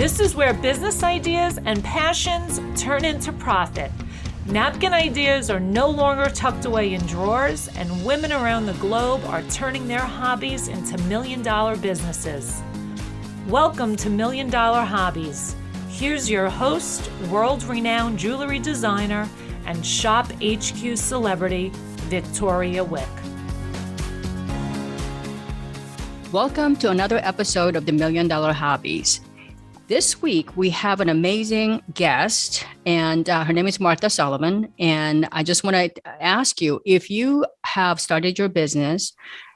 This is where business ideas and passions turn into profit. Napkin ideas are no longer tucked away in drawers, and women around the globe are turning their hobbies into million-dollar businesses. Welcome to Million Dollar Hobbies. Here's your host, world-renowned jewelry designer and Shop HQ celebrity, Victoria Wieck. Welcome to another episode of the Million Dollar Hobbies. This week, we have an amazing guest, and her name is Martha Sullivan. And I just want to ask you, if you have started your business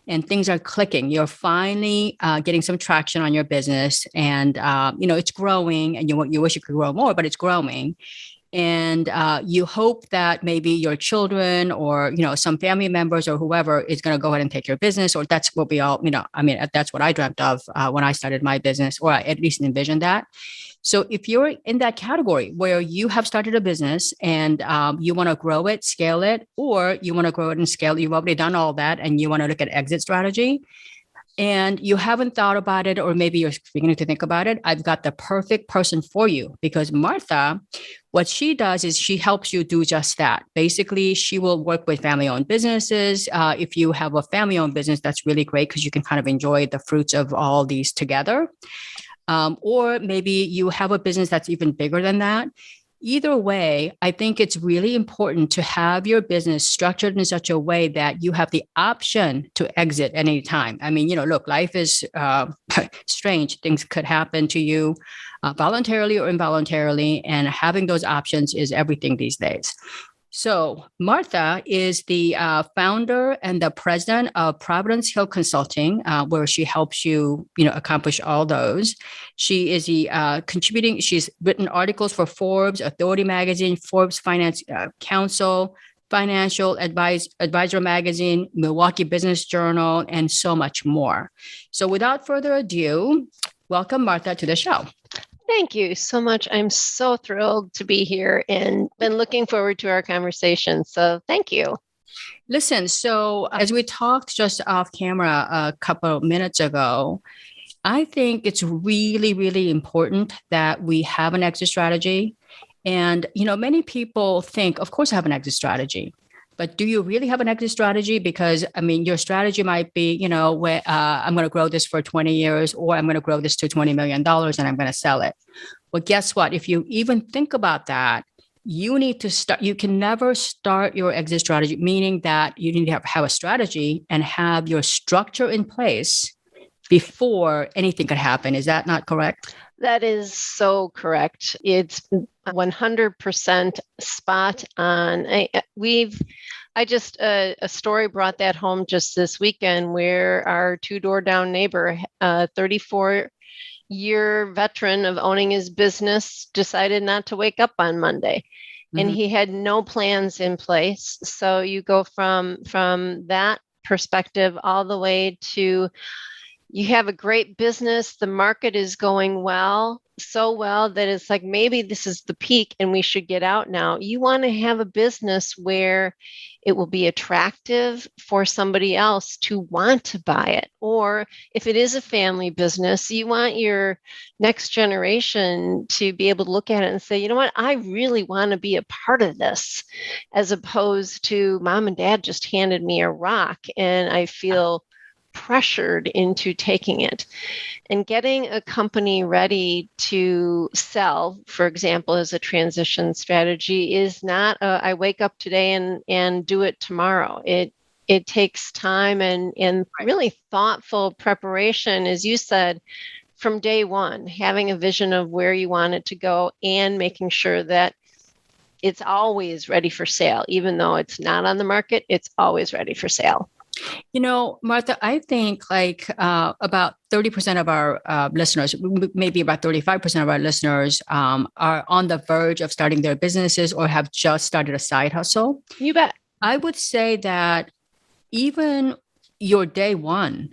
and things are clicking, you're finally getting some traction on your business, and it's growing, and you wish you could grow more, but it's growing. And you hope that maybe your children or, some family members or whoever is going to go ahead and take your business, or that's what we all, that's what I dreamt of when I started my business, or I at least envisioned that. So if you're in that category where you have started a business and you want to grow it, scale it, or you want to grow it and scale it, you've already done all that and you want to look at exit strategy, and you haven't thought about it, or maybe you're beginning to think about it, I've got the perfect person for you, because Martha, what she does is she helps you do just that. Basically, she will work with family-owned businesses. If you have a family-owned business, that's really great because you can kind of enjoy the fruits of all these together. Or maybe you have a business that's even bigger than that. Either way, I think it's really important to have your business structured in such a way that you have the option to exit at any time. I mean, look, life is strange. Things could happen to you voluntarily or involuntarily, and having those options is everything these days. So Martha is the founder and the president of Provenance Hill Consulting, where she helps you, accomplish all those. She is the contributing. She's written articles for Forbes, Authority Magazine, Forbes Finance Council, Financial Advisor Magazine, Milwaukee Business Journal, and so much more. So without further ado, welcome Martha to the show. Thank you so much. I'm so thrilled to be here and been looking forward to our conversation. So thank you. Listen, so as we talked just off camera a couple of minutes ago, I think it's really, really important that we have an exit strategy. And, many people think, of course, I have an exit strategy. But do you really have an exit strategy? Because, your strategy might be, where I'm going to grow this for 20 years, or I'm going to grow this to $20 million and I'm going to sell it. Well, guess what? If you even think about that, you need to start. You can never start your exit strategy, meaning that you need to have a strategy and have your structure in place before anything could happen. Is that not correct? That is so correct. It's 100% spot on. A story brought that home just this weekend, where our two-door down neighbor, a 34-year veteran of owning his business, decided not to wake up on Monday. Mm-hmm. And he had no plans in place. So you go from that perspective all the way to, you have a great business, the market is going well, so well that it's like, maybe this is the peak and we should get out now. You want to have a business where it will be attractive for somebody else to want to buy it. Or if it is a family business, you want your next generation to be able to look at it and say, you know what, I really want to be a part of this, as opposed to mom and dad just handed me a rock and I feel pressured into taking it. And getting a company ready to sell, for example, as a transition strategy, is not I wake up today and do it tomorrow. It takes time and really thoughtful preparation, as you said, from day one, having a vision of where you want it to go and making sure that it's always ready for sale. Even though it's not on the market, it's always ready for sale. Martha, I think about 30% of our listeners, maybe about 35% of our listeners are on the verge of starting their businesses or have just started a side hustle. You bet. I would say that even your day one,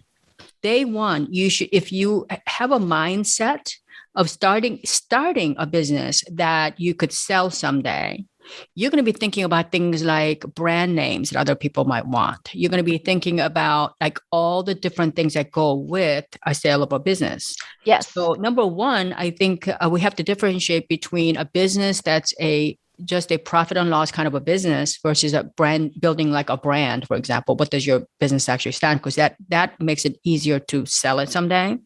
you should, if you have a mindset of starting a business that you could sell someday, you're going to be thinking about things like brand names that other people might want. You're going to be thinking about like all the different things that go with a saleable business. Yes. So number one, I think we have to differentiate between a business that's just a profit and loss kind of a business versus a brand building, like a brand, for example. What does your business actually stand? Because that makes it easier to sell it someday.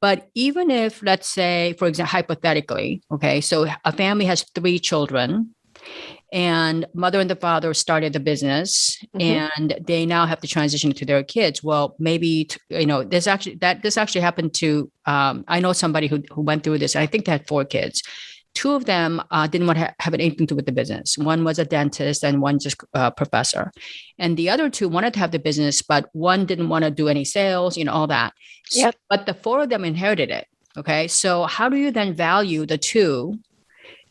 But even if, let's say, for example, hypothetically, okay, so a family has 3 children and mother and the father started the business and they now have to transition to their kids. Well, maybe, this actually happened to, I know somebody who went through this. I think they had 4 kids. 2 of them didn't want to have anything to do with the business. One was a dentist and one just a professor. And the other 2 wanted to have the business, but one didn't want to do any sales, all that. Yep. But the 4 of them inherited it. Okay. So how do you then value the 2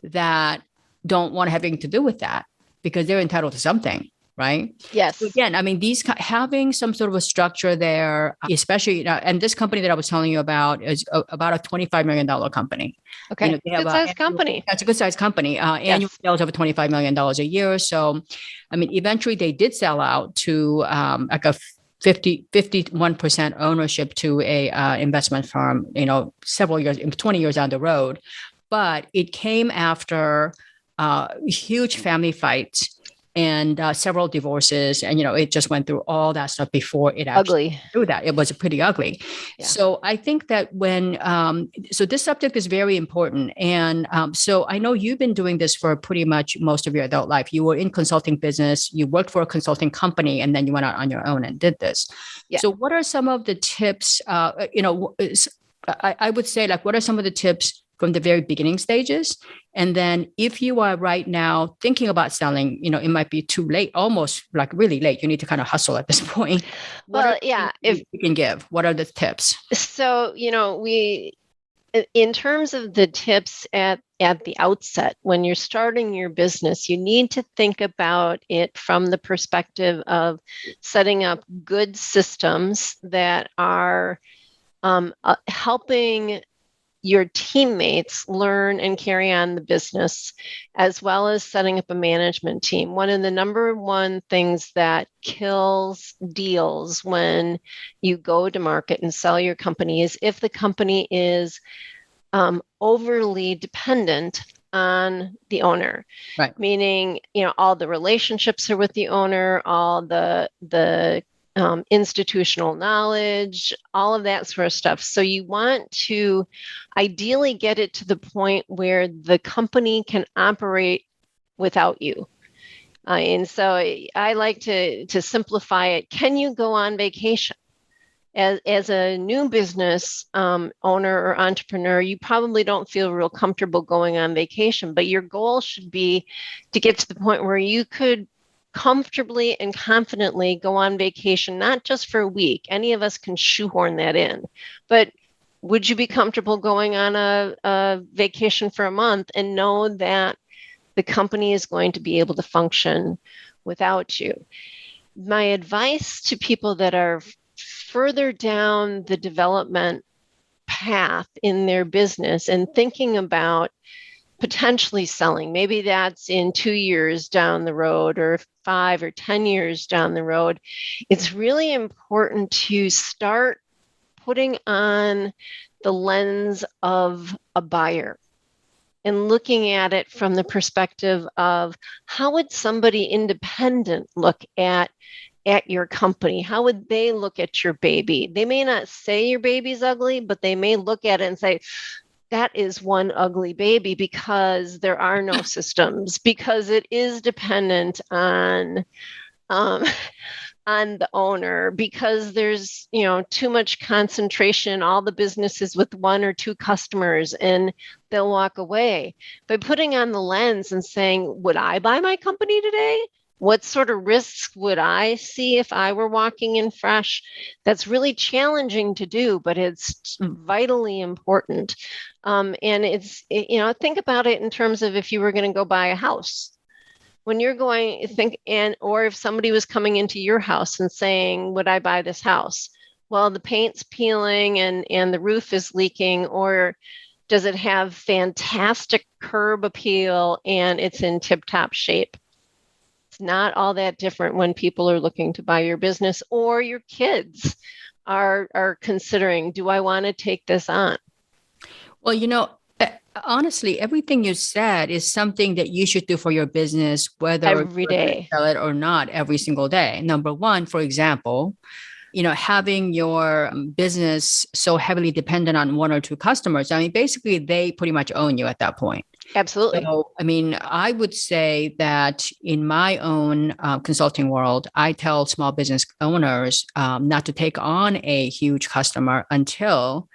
that don't want to have anything to do with that? Because they're entitled to something. Right. Yes. So again, I mean, having some sort of a structure there, especially, and this company that I was telling you about is about a $25 million company. Okay. Good sized company. That's a good sized company. Annual sales over $25 million a year. So, I mean, eventually they did sell out to like a 51% ownership to a investment firm, several years, 20 years down the road. But it came after huge family fights and several divorces. And, it just went through all that stuff before it actually through that. It was pretty ugly. Yeah. So I think that so this subject is very important. And so I know you've been doing this for pretty much most of your adult life. You were in consulting business, you worked for a consulting company, and then you went out on your own and did this. Yeah. So what are some of the tips, I would say, like, what are some of the tips from the very beginning stages? And then if you are right now thinking about selling, it might be too late, almost like really late. You need to kind of hustle at this point. If you can give, what are the tips? So, in terms of the tips at the outset, when you're starting your business, you need to think about it from the perspective of setting up good systems that are helping your teammates learn and carry on the business, as well as setting up a management team. One of the number one things that kills deals when you go to market and sell your company is if the company is overly dependent on the owner. Right. Meaning, all the relationships are with the owner, all the institutional knowledge, all of that sort of stuff. So you want to ideally get it to the point where the company can operate without you. And so I like to simplify it. Can you go on vacation? As a new business owner or entrepreneur, you probably don't feel real comfortable going on vacation, but your goal should be to get to the point where you could comfortably and confidently go on vacation, not just for a week. Any of us can shoehorn that in. But would you be comfortable going on a vacation for a month and know that the company is going to be able to function without you? My advice to people that are further down the development path in their business and thinking about potentially selling, maybe that's in 2 years down the road or 5 or 10 years down the road, it's really important to start putting on the lens of a buyer and looking at it from the perspective of how would somebody independent look at your company? How would they look at your baby? They may not say your baby's ugly, but they may look at it and say, that is one ugly baby, because there are no systems, because it is dependent on the owner, because there's too much concentration, all the businesses with 1 or 2 customers, and they'll walk away. By putting on the lens and saying, would I buy my company today? What sort of risks would I see if I were walking in fresh? That's really challenging to do, but it's vitally important. And it's, think about it in terms of if you were going to go buy a house. When you're going to think, or if somebody was coming into your house and saying, would I buy this house? Well, the paint's peeling and the roof is leaking, or Does it have fantastic curb appeal and it's in tip-top shape? It's not all that different when people are looking to buy your business, or your kids are considering, do I want to take this on? Well, honestly, everything you said is something that you should do for your business, whether Every you're going to day. sell it or not, every single day. Number one, for example, having your business so heavily dependent on one or two customers, I mean, basically, they pretty much own you at that point. Absolutely. So, I mean, I would say that in my own consulting world, I tell small business owners not to take on a huge customer until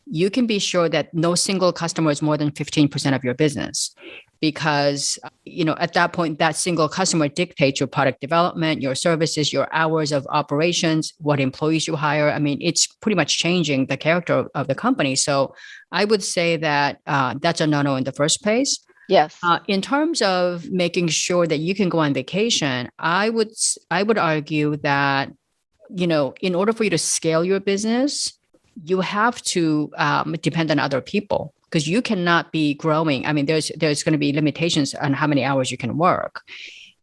you can be sure that no single customer is more than 15% of your business. Because, at that point, that single customer dictates your product development, your services, your hours of operations, what employees you hire. I mean, it's pretty much changing the character of the company. So I would say that that's a no-no in the first place. Yes. In terms of making sure that you can go on vacation, I would argue that, in order for you to scale your business, you have to depend on other people, because you cannot be growing. I mean, there's going to be limitations on how many hours you can work.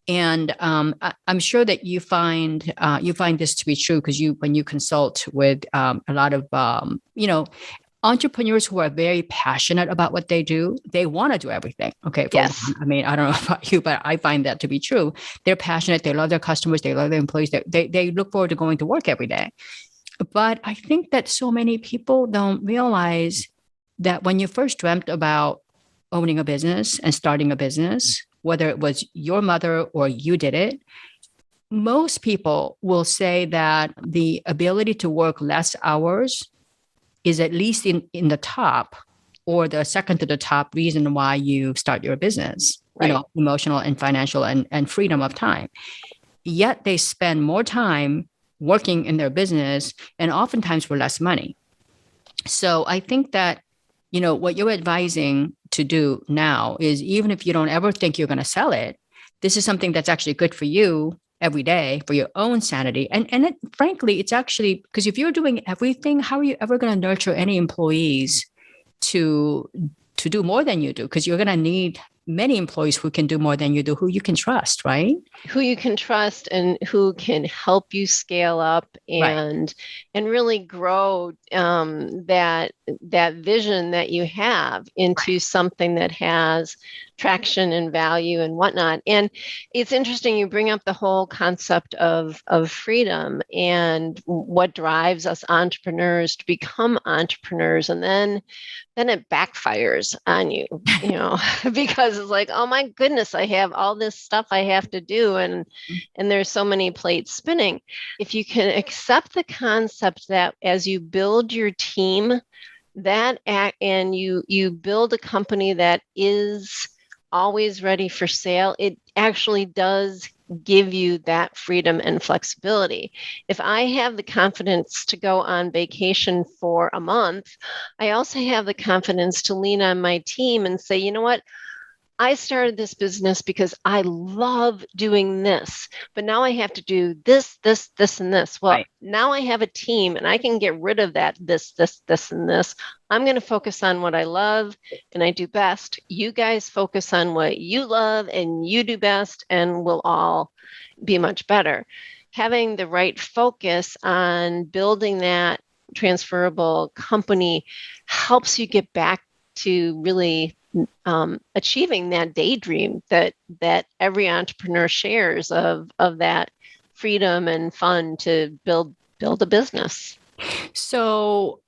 And I'm sure that you find this to be true, because when you consult with a lot of, entrepreneurs who are very passionate about what they do, they want to do everything. Okay. Yes. I mean, I don't know about you, but I find that to be true. They're passionate. They love their customers. They love their employees. They look forward to going to work every day. But I think that so many people don't realize that when you first dreamt about owning a business and starting a business, whether it was your mother or you did it, most people will say that the ability to work less hours is at least in the top, or the second to the top reason why you start your business, right. Emotional and financial and freedom of time. Yet they spend more time working in their business, and oftentimes for less money. So I think that, what you're advising to do now is, even if you don't ever think you're going to sell it, this is something that's actually good for you every day, for your own sanity. And frankly, it's actually, because if you're doing everything, how are you ever going to nurture any employees to do more than you do? Because you're going to need many employees who can do more than you do, who you can trust, right? Who you can trust and who can help you scale up and really grow that vision that you have into something that has traction and value and whatnot. And it's interesting you bring up the whole concept of freedom and what drives us entrepreneurs to become entrepreneurs, and then it backfires on you, because it's like, oh my goodness, I have all this stuff I have to do, and there's so many plates spinning. If you can accept the concept that as you build your team, and you build a company that is always ready for sale, it actually does give you that freedom and flexibility. If I have the confidence to go on vacation for a month, I also have the confidence to lean on my team and say, you know what? I started this business because I love doing this, but now I have to do this, this, this, and this. Well, now I have a team and I can get rid of that, this, and this. I'm going to focus on what I love and I do best. You guys focus on what you love and you do best, and we'll all be much better. Having the right focus on building that transferable company helps you get back to really achieving that daydream that every entrepreneur shares of that freedom and fun to build a business. So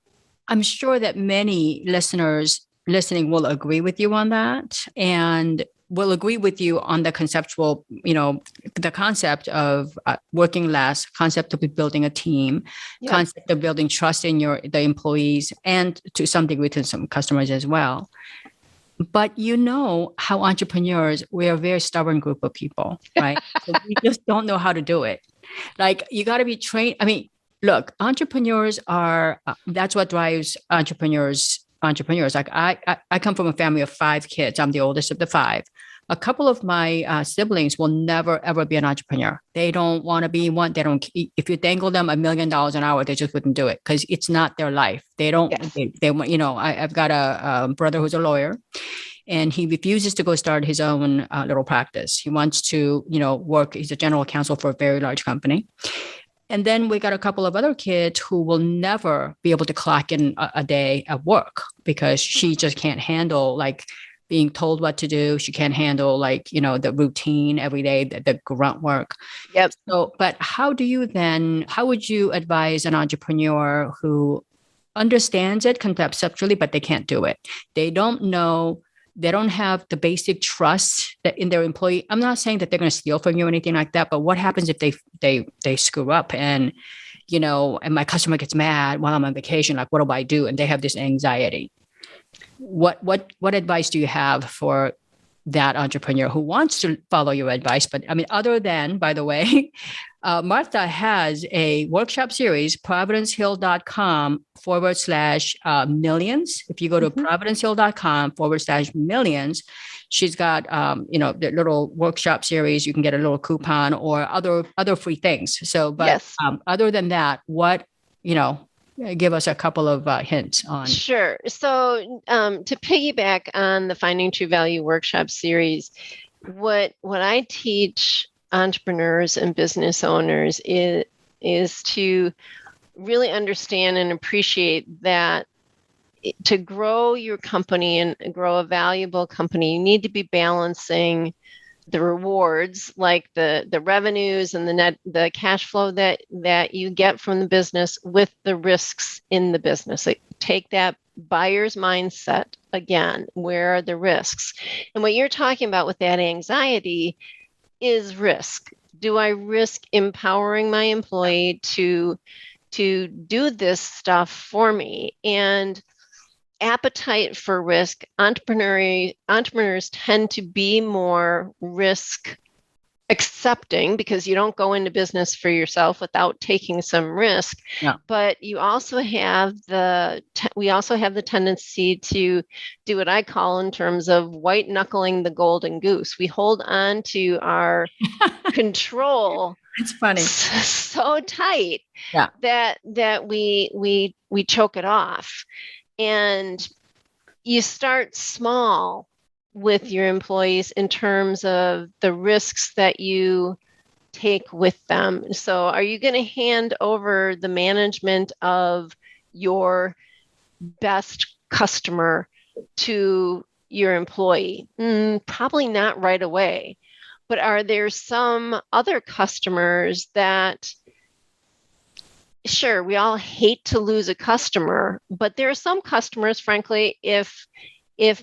I'm sure that many listeners listening will agree with you on that, and will agree with you on the conceptual, the concept of working less, concept of building a team, concept of building trust in the employees, and to some degree to some customers as well. But how entrepreneurs, we're a very stubborn group of people, right? So we just don't know how to do it. Like, you got to be trained. I mean, look, entrepreneurs are, that's what drives entrepreneurs. Like I come from a family of 5 kids. I'm the oldest of the 5. A couple of my siblings will never, ever be an entrepreneur. They don't want to be one. They don't, if you dangle them $1 million an hour, they just wouldn't do it because it's not their life. They don't, Yes. they want, I've got a brother who's a lawyer. And he refuses to go start his own little practice. He wants to, work. He's a general counsel for a very large company. And then we got a couple of other kids who will never be able to clock in a day at work because she just can't handle like being told what to do. She can't handle like, the routine every day, the grunt work. Yep. So, but how would you advise an entrepreneur who understands it conceptually, but they can't do it? They don't know. They don't have the basic trust that in their employee. I'm not saying that they're going to steal from you or anything like that, but what happens if they screw up and, and my customer gets mad while I'm on vacation? Like, what do I do? And they have this anxiety. What advice do you have for that entrepreneur who wants to follow your advice? But I mean, other than, by the way, Martha has a workshop series, providencehill.com/millions. If you go to providencehill.com/millions, she's got, the little workshop series. You can get a little coupon or other free things. So, but Yes. Other than that, what, give us a couple of hints on. Sure. So to piggyback on the Finding True Value workshop series, what I teach entrepreneurs and business owners is to really understand and appreciate that to grow your company and grow a valuable company, you need to be balancing the rewards, like the revenues and the cash flow that you get from the business, with the risks in the business. Like, take that buyer's mindset again. Where are the risks? And what you're talking about with that anxiety is risk. Do I risk empowering my employee to do this stuff for me? And appetite for risk, entrepreneurs tend to be more risk accepting because you don't go into business for yourself without taking some risk. Yeah. But you also have we also have the tendency to do what I call in terms of white knuckling the golden goose. We hold on to our control. It's funny. So tight, yeah, that we choke it off. And you start small with your employees in terms of the risks that you take with them. So are you going to hand over the management of your best customer to your employee? Probably not right away. But are there some other customers that, sure, we all hate to lose a customer, but there are some customers, frankly, if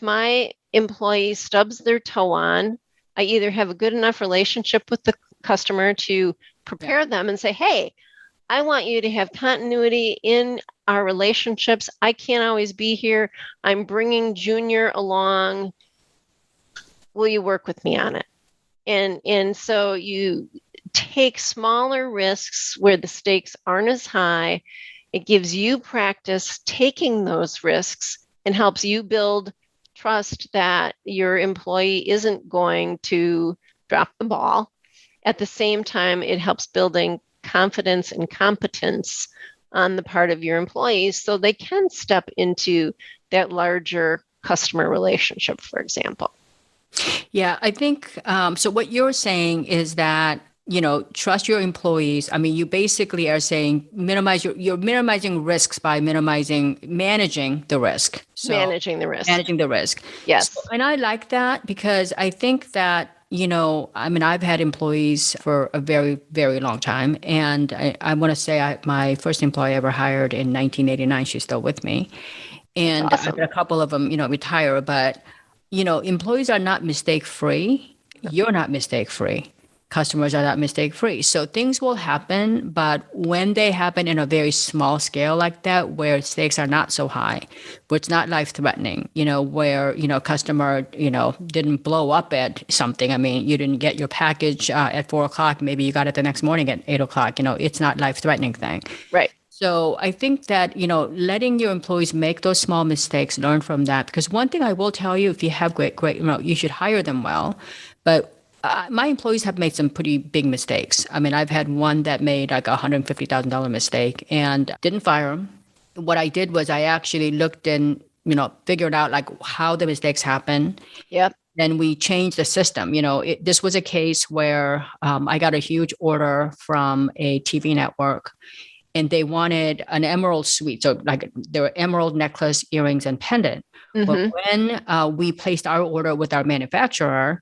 my employee stubs their toe on, I either have a good enough relationship with the customer to prepare them and say, hey, I want you to have continuity in our relationships. I can't always be here. I'm bringing Junior along. Will you work with me on it? And so you take smaller risks where the stakes aren't as high. It gives you practice taking those risks and helps you build trust that your employee isn't going to drop the ball. At the same time, it helps building confidence and competence on the part of your employees so they can step into that larger customer relationship, for example. Yeah, I think, so what you're saying is that, trust your employees. I mean, you basically are saying you're minimizing risks by managing the risk. So, managing the risk. Yes. So, and I like that because I think that, I've had employees for a very, very long time. And I want to say my first employee I ever hired in 1989, she's still with me. And That's awesome. I've had a couple of them, retire, but employees are not mistake-free. You're not mistake-free. Customers are not mistake-free. So things will happen, but when they happen in a very small scale like that, where stakes are not so high, where it's not life-threatening, where, customer, didn't blow up at something. I mean, you didn't get your package at 4:00. Maybe you got it the next morning at 8:00. It's not life-threatening thing. Right. So I think that, letting your employees make those small mistakes, learn from that. Because one thing I will tell you, if you have great, you should hire them well. But my employees have made some pretty big mistakes. I mean, I've had one that made like a $150,000 mistake and didn't fire him. What I did was I actually looked and, figured out like how the mistakes happen. Yep. Then we changed the system. This was a case where I got a huge order from a TV network and they wanted an emerald suite. So like there were emerald necklace, earrings, and pendant. But when we placed our order with our manufacturer,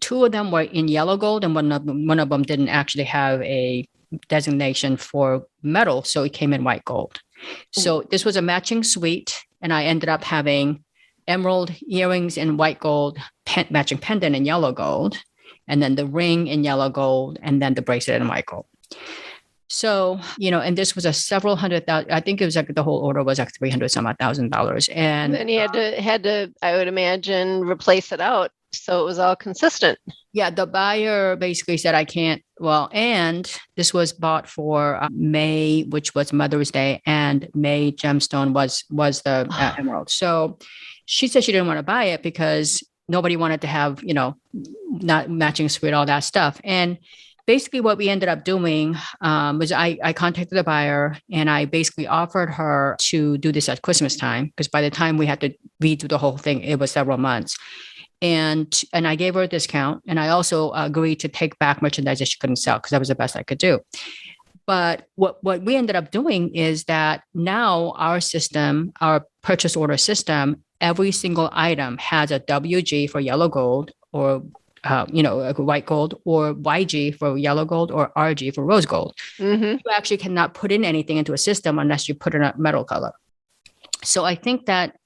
two of them were in yellow gold and one of them didn't actually have a designation for metal. So it came in white gold. So this was a matching suite. And I ended up having emerald earrings in white gold, matching pendant in yellow gold, and then the ring in yellow gold, and then the bracelet in white gold. So, and this was a several $100,000. I think it was like the whole order was like $300,000. And then he had to, I would imagine, replace it out. So it was all consistent. Yeah, the buyer basically said, I can't. Well, and this was bought for May, which was Mother's Day, and May gemstone was the emerald. So she said she didn't want to buy it because nobody wanted to have, not matching suite, all that stuff. And basically what we ended up doing was I contacted the buyer and I basically offered her to do this at Christmas time, because by the time we had to redo the whole thing, it was several months. And I gave her a discount, and I also agreed to take back merchandise that she couldn't sell because that was the best I could do. But what we ended up doing is that now our system, our purchase order system, every single item has a WG for yellow gold or white gold, or YG for yellow gold, or RG for rose gold. You actually cannot put in anything into a system unless you put in a metal color. So I think that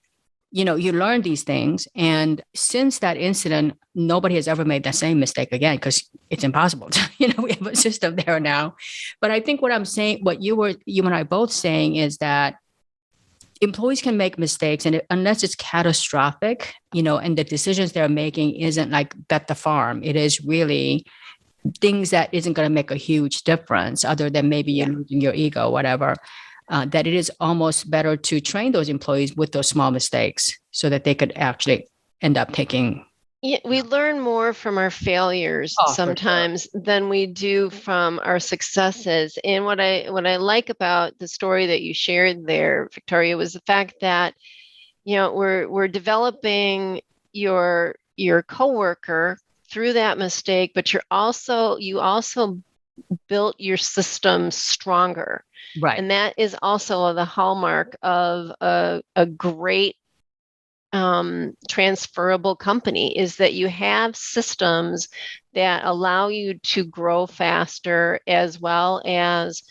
you learn these things. And since that incident, nobody has ever made that same mistake again, because it's impossible. We have a system there now. But I think what I'm saying, what you and I both saying is that employees can make mistakes, and unless it's catastrophic, and the decisions they're making isn't like bet the farm, it is really things that isn't going to make a huge difference other than maybe you're losing your ego, whatever. That it is almost better to train those employees with those small mistakes so that they could actually end up taking. Yeah, we learn more from our failures sometimes than we do from our successes. And what I like about the story that you shared there, Victoria, was the fact that we're developing your coworker through that mistake, but you also built your system stronger. Right. And that is also the hallmark of a great transferable company, is that you have systems that allow you to grow faster, as well as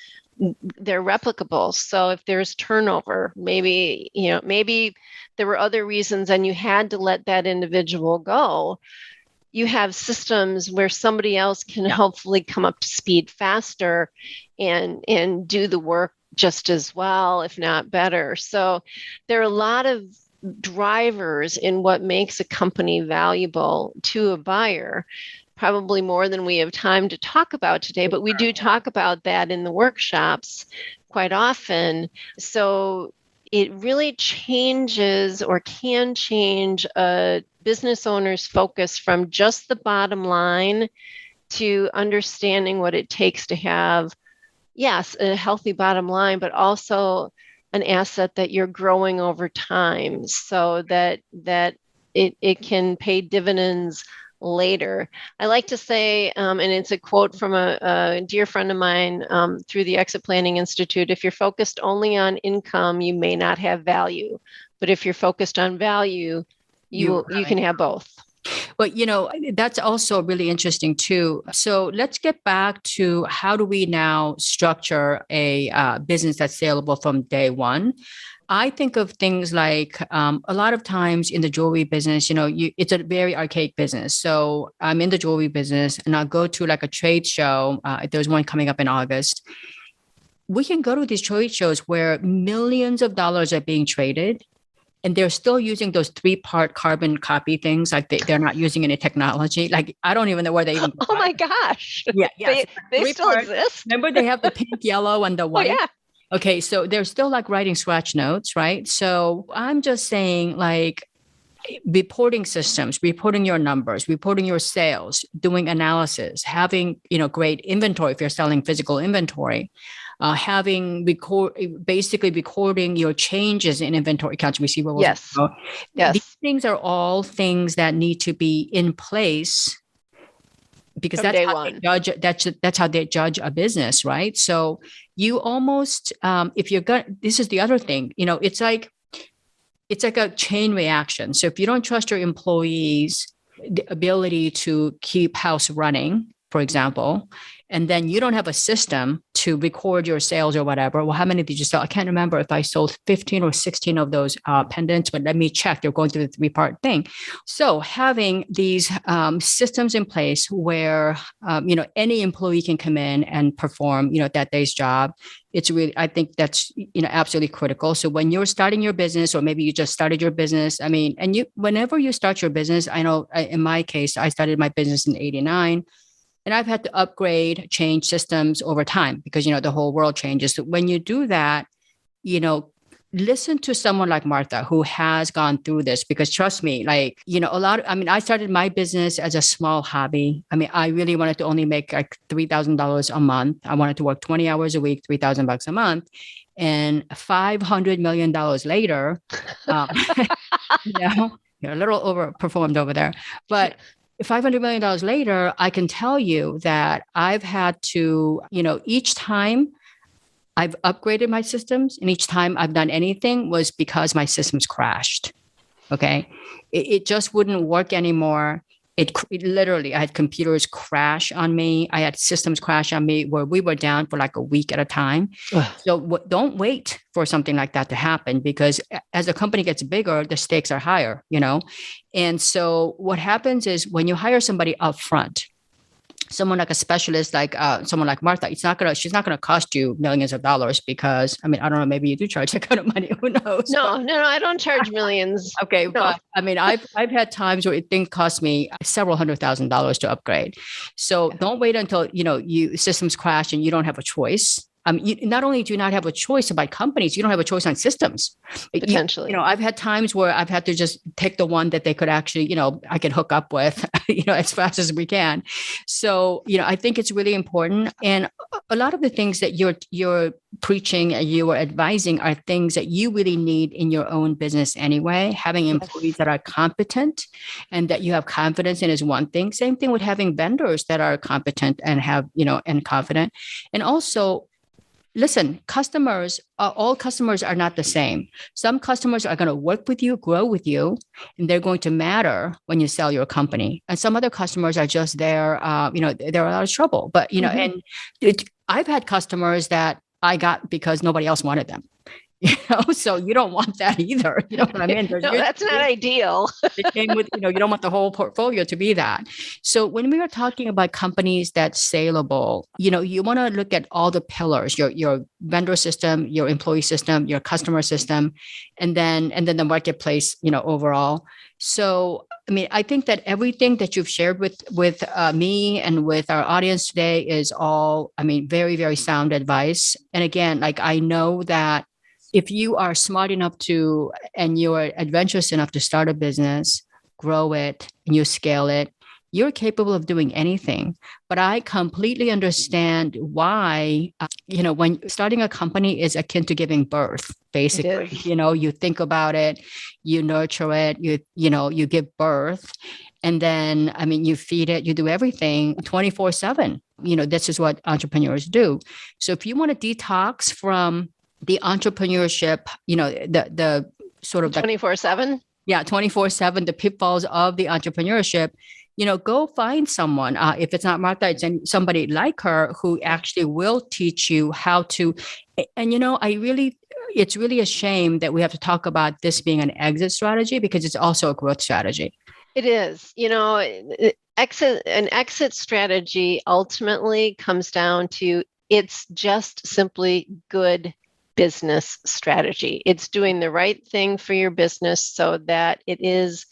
they're replicable. So if there's turnover, maybe there were other reasons and you had to let that individual go, you have systems where somebody else can hopefully come up to speed faster and do the work just as well, if not better. So there are a lot of drivers in what makes a company valuable to a buyer, probably more than we have time to talk about today, but we do talk about that in the workshops quite often. So it really changes, or can change, a business owner's focus from just the bottom line to understanding what it takes to have, yes, a healthy bottom line, but also an asset that you're growing over time, so that it can pay dividends later. I like to say, and it's a quote from a dear friend of mine through the Exit Planning Institute: if you're focused only on income, you may not have value. But if you're focused on value, you can have both. But, that's also really interesting too. So let's get back to how do we now structure a business that's saleable from day one? I think of things like a lot of times in the jewelry business, it's a very archaic business. So I'm in the jewelry business and I'll go to like a trade show. There's one coming up in August. We can go to these trade shows where millions of dollars are being traded, and they're still using those 3-part carbon copy things. Like they're not using any technology. Like, I don't even know where they even. Oh my gosh. Yeah. They still exist. Remember they have the pink, yellow, and the white? Oh, yeah. Okay, so they're still like writing scratch notes, right? So I'm just saying, like, reporting systems, reporting your numbers, reporting your sales, doing analysis, having, great inventory if you're selling physical inventory, basically recording your changes in inventory, accounts receivables. Yes. Yes. These things are all things that need to be in place because From that's day how one. they judge. That's how they judge a business, right? So you almost, if you're going, this is the other thing. It's like a chain reaction. So if you don't trust your employees, the ability to keep house running, for example, and then you don't have a system to record your sales or whatever. Well, how many did you sell? I can't remember if I sold 15 or 16 of those pendants, but let me check. They're going through the 3-part thing. So having these systems in place where, any employee can come in and perform, that day's job. It's really, I think that's, absolutely critical. So when you're starting your business, or maybe you just started your business, whenever you start your business, I know in my case, I started my business in 89. And I've had to upgrade, change systems over time because, the whole world changes. So when you do that, listen to someone like Martha who has gone through this, because trust me, I started my business as a small hobby. I really wanted to only make like $3,000 a month. I wanted to work 20 hours a week, $3,000 a month. And $500 million later, you're a little overperformed over there, but $500 million later, I can tell you that I've had to, each time I've upgraded my systems and each time I've done anything was because my systems crashed. Okay. It just wouldn't work anymore. It literally, I had computers crash on me. I had systems crash on me where we were down for like a week at a time. So don't wait for something like that to happen, because as a company gets bigger, the stakes are higher, And so what happens is when you hire somebody up front, someone like a specialist, like someone like Martha, she's not gonna cost you millions of dollars, because I don't know, maybe you do charge that kind of money. Who knows? No, I don't charge millions. Okay, No. but I've had times where things cost me several $100,000 to upgrade. So don't wait until you systems crash and you don't have a choice. Not only do you not have a choice about companies, you don't have a choice on systems. Potentially. I've had times where I've had to just pick the one that they could actually, I could hook up with, as fast as we can. So, I think it's really important. And a lot of the things that you're preaching and you are advising are things that you really need in your own business anyway. Having employees that are competent and that you have confidence in is one thing. Same thing with having vendors that are competent and have, and confident. And also, listen, all customers are not the same. Some customers are going to work with you, grow with you, and they're going to matter when you sell your company. And some other customers are just there, they're a lot of trouble. But, and I've had customers that I got because nobody else wanted them. So you don't want that either. You know what I mean? No, that's not ideal. It came with, you don't want the whole portfolio to be that. So when we are talking about companies that's saleable, you want to look at all the pillars, your vendor system, your employee system, your customer system, and then the marketplace, overall. So, I think that everything that you've shared with me and with our audience today is all, very, very sound advice. And again, I know that if you are smart enough and you're adventurous enough to start a business, grow it, and you scale it, you're capable of doing anything. But I completely understand why, when starting a company is akin to giving birth, basically. You think about it, you nurture it, you give birth. And then, you feed it, you do everything 24/7. This is what entrepreneurs do. So if you want to detox from the entrepreneurship, the sort of 24/7. Yeah, 24/7, the pitfalls of the entrepreneurship, go find someone. If it's not Martha, it's somebody like her who actually will teach you how to. And, it's really a shame that we have to talk about this being an exit strategy, because it's also a growth strategy. It is. An exit strategy ultimately comes down to, it's just simply good business strategy. It's doing the right thing for your business so that it is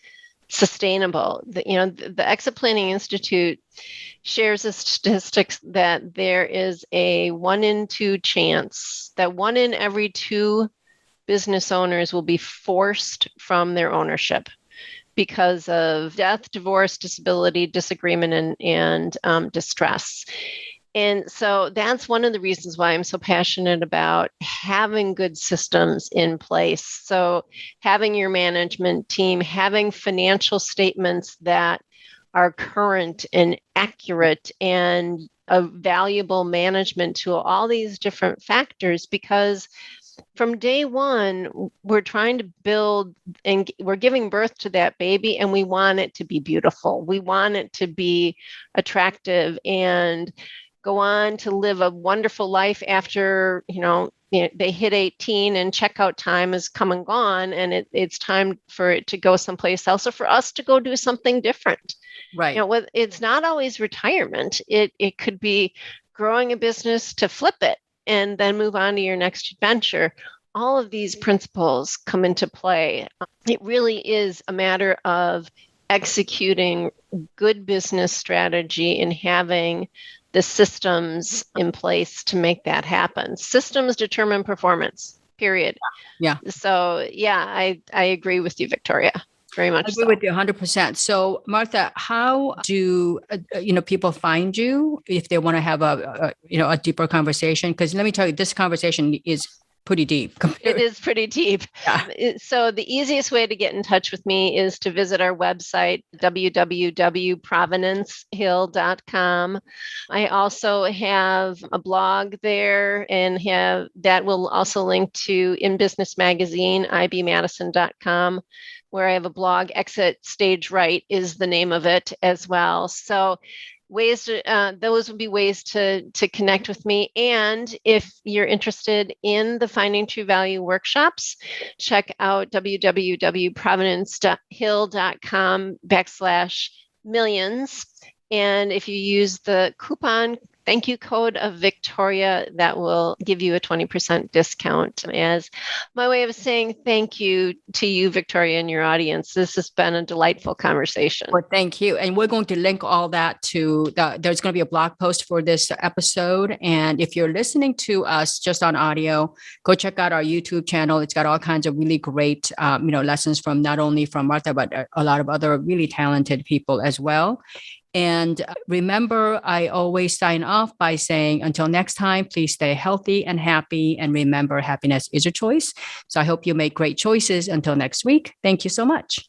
sustainable. The Exit Planning Institute shares the statistics that there is a 1 in 2 chance that 1 in every 2 business owners will be forced from their ownership because of death, divorce, disability, disagreement, and distress. And so that's one of the reasons why I'm so passionate about having good systems in place. So having your management team, having financial statements that are current and accurate and a valuable management tool, all these different factors, because from day one, we're trying to build and we're giving birth to that baby, and we want it to be beautiful. We want it to be attractive and go on to live a wonderful life after, they hit 18 and checkout time is come and gone, and it's time for it to go someplace else or for us to go do something different. Right. It's not always retirement. It could be growing a business to flip it and then move on to your next adventure. All of these principles come into play. It really is a matter of executing good business strategy and having the systems in place to make that happen. Systems determine performance, period. Yeah. So, I agree with you, Victoria. Very much I agree with you 100%. So, Martha, how do people find you if they want to have a deeper conversation? Because let me tell you, this conversation is pretty deep. It is pretty deep. Yeah. So the easiest way to get in touch with me is to visit our website, www.provenancehill.com. I also have a blog there and that will also link to In Business Magazine, ibmadison.com, where I have a blog. Exit Stage Right is the name of it as well. So those would be ways to connect with me. And if you're interested in the Finding True Value workshops, check out www.provenance.hill.com/millions. And if you use the coupon thank you code of Victoria, that will give you a 20% discount as my way of saying thank you to you, Victoria, and your audience. This has been a delightful conversation. Well, thank you. And we're going to link all that there's going to be a blog post for this episode. And if you're listening to us just on audio, go check out our YouTube channel. It's got all kinds of really great, lessons from not only from Martha, but a lot of other really talented people as well. And remember, I always sign off by saying, until next time, please stay healthy and happy. And remember, happiness is a choice. So I hope you make great choices. Until next week. Thank you so much.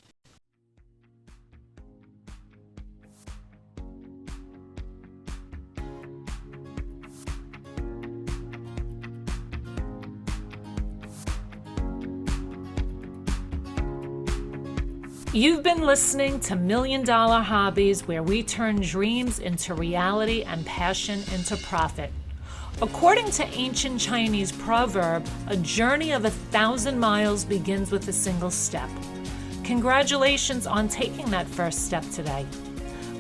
You've been listening to Million Dollar Hobbies, where we turn dreams into reality and passion into profit. According to ancient Chinese proverb, a journey of 1,000 miles begins with a single step. Congratulations on taking that first step today.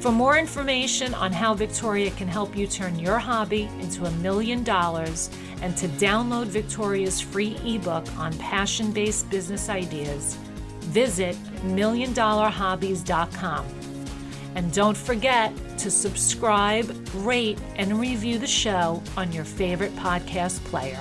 For more information on how Victoria can help you turn your hobby into $1 million and to download Victoria's free ebook on passion-based business ideas, visit milliondollarhobbies.com. And don't forget to subscribe, rate, and review the show on your favorite podcast player.